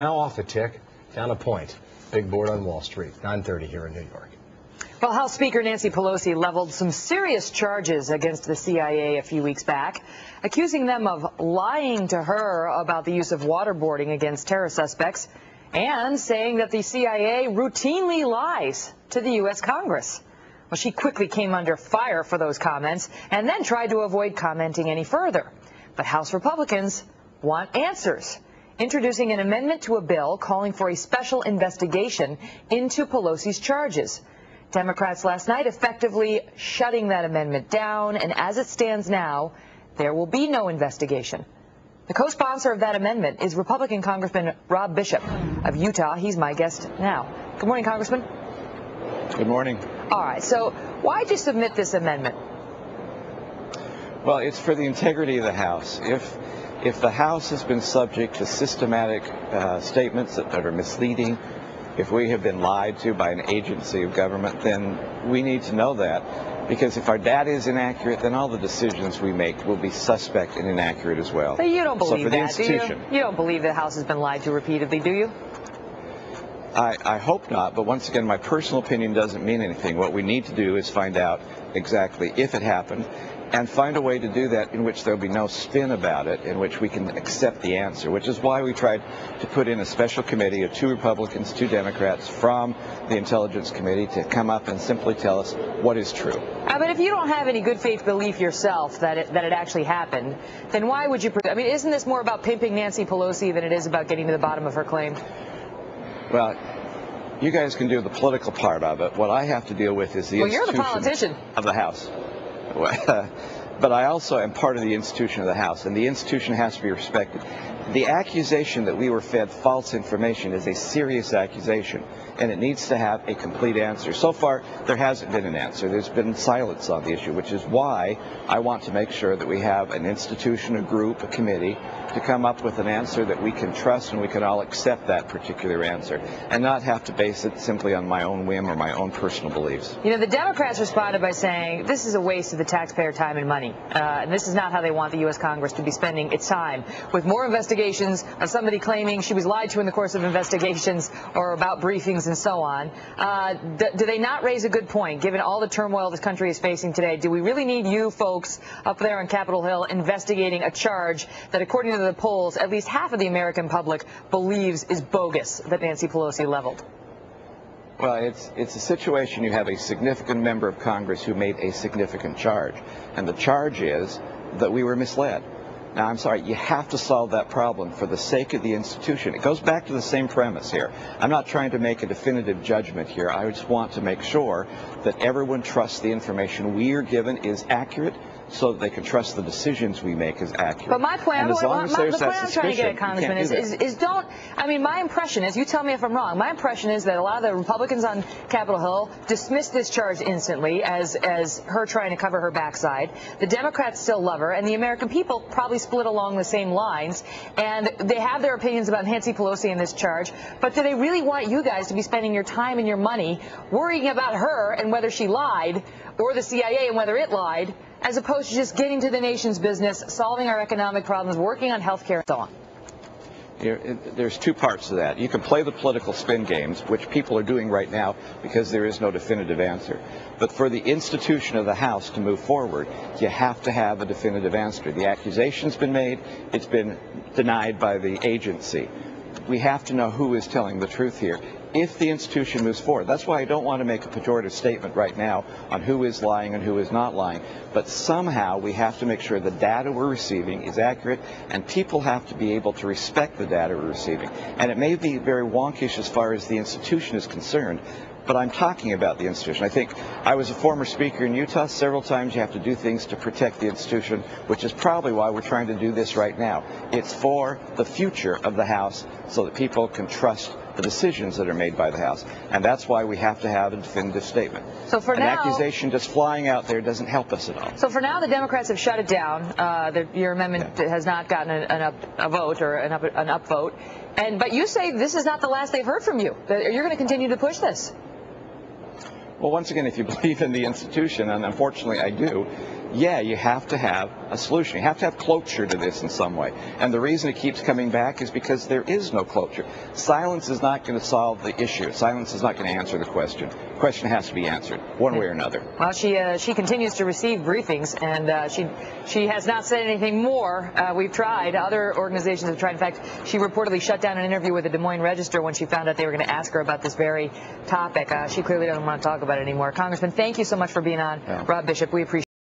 Now off a tick, down a point. Big board on Wall Street, 9:30 here in New York. Well, House Speaker Nancy Pelosi leveled some serious charges against the CIA a few weeks back, accusing them of lying to her about the use of waterboarding against terror suspects and saying that the CIA routinely lies to the U.S. Congress. Well, she quickly came under fire for those comments and then tried to avoid commenting any further. But House Republicans want answers, introducing an amendment to a bill calling for a special investigation into Pelosi's charges. Democrats last night effectively shutting that amendment down, and as it stands now, there will be no investigation. The co-sponsor of that amendment is Republican Congressman Bishop of Utah. He's my guest now. Good morning, Congressman. Good morning. All right, so why'd you submit this amendment? Well, it's for the integrity of the House. If the House has been subject to systematic statements that are misleading, if we have been lied to by an agency of government, then we need to know that. Because if our data is inaccurate, then all the decisions we make will be suspect and inaccurate as well. But you don't believe so for that, the institution, do you? You don't believe the House has been lied to repeatedly, do you? I hope not, but once again, my personal opinion doesn't mean anything. What we need to do is find out exactly if it happened, and find a way to do that in which there will be no spin about it, in which we can accept the answer, which is why we tried to put in a special committee of 2 Republicans, 2 Democrats from the Intelligence Committee to come up and simply tell us what is true. But if you don't have any good faith belief yourself that it actually happened, then why would you? I mean, isn't this more about pimping Nancy Pelosi than it is about getting to the bottom of her claim? Well, you guys can do the political part of it. What I have to deal with is the institution you're the politician of the House. But I also am part of the institution of the House, and the institution has to be respected. The accusation that we were fed false information is a serious accusation, and it needs to have a complete answer. So far, there hasn't been an answer. There's been silence on the issue, which is why I want to make sure that we have an institution, a group, a committee, to come up with an answer that we can trust and we can all accept that particular answer, and not have to base it simply on my own whim or my own personal beliefs. You know, the Democrats responded by saying this is a waste of the taxpayer time and money, and this is not how they want the U.S. Congress to be spending its time, with more investigations of somebody claiming she was lied to in the course of investigations or about briefings and so on. Do they not raise a good point, given all the turmoil this country is facing today? Do we really need you folks up there on Capitol Hill investigating a charge that, according to the polls, at least half of the American public believes is bogus, that Nancy Pelosi leveled? Well, it's a situation. You have a significant member of Congress who made a significant charge, and the charge is that we were misled. Now, I'm sorry, you have to solve that problem for the sake of the institution. It goes back to the same premise here. I'm not trying to make a definitive judgment here. I just want to make sure that everyone trusts the information we are given is accurate, so that they can trust the decisions we make is accurate. But my point, the point I'm trying to get at, Congressman, is don't, I mean, my impression is, you tell me if I'm wrong, my impression is that a lot of the Republicans on Capitol Hill dismissed this charge instantly as her trying to cover her backside. The Democrats still love her, and the American people probably split along the same lines, and they have their opinions about Nancy Pelosi and this charge, but do they really want you guys to be spending your time and your money worrying about her and whether she lied, or the CIA and whether it lied, as opposed to just getting to the nation's business, solving our economic problems, working on health care, and so on? There's 2 parts to that. You can play the political spin games, which people are doing right now because there is no definitive answer. But for the institution of the House to move forward, you have to have a definitive answer. The accusation's been made. It's been denied by the agency. We have to know who is telling the truth here if the institution moves forward. That's why I don't want to make a pejorative statement right now on who is lying and who is not lying. But somehow we have to make sure the data we're receiving is accurate, and people have to be able to respect the data we're receiving. And it may be very wonkish as far as the institution is concerned, but I'm talking about the institution. I think I was a former speaker in Utah. Several times you have to do things to protect the institution, which is probably why we're trying to do this right now. It's for the future of the House so that people can trust the decisions that are made by the House. And that's why we have to have a definitive statement. So for an now, accusation just flying out there doesn't help us at all. So for now, the Democrats have shut it down. Your amendment has not gotten a vote or an upvote. But you say this is not the last they've heard from you. You're going to continue to push this. Well, once again, if you believe in the institution, and unfortunately I do, yeah, you have to have a solution. You have to have cloture to this in some way. And the reason it keeps coming back is because there is no cloture. Silence is not going to solve the issue. Silence is not going to answer the question. The question has to be answered one way or another. Well, she continues to receive briefings, and she has not said anything more. We've tried. Other organizations have tried. In fact, she reportedly shut down an interview with the Des Moines Register when she found out they were going to ask her about this very topic. She clearly doesn't want to talk about it anymore. Congressman, thank you so much for being on. Yeah. Rob Bishop, we appreciate it.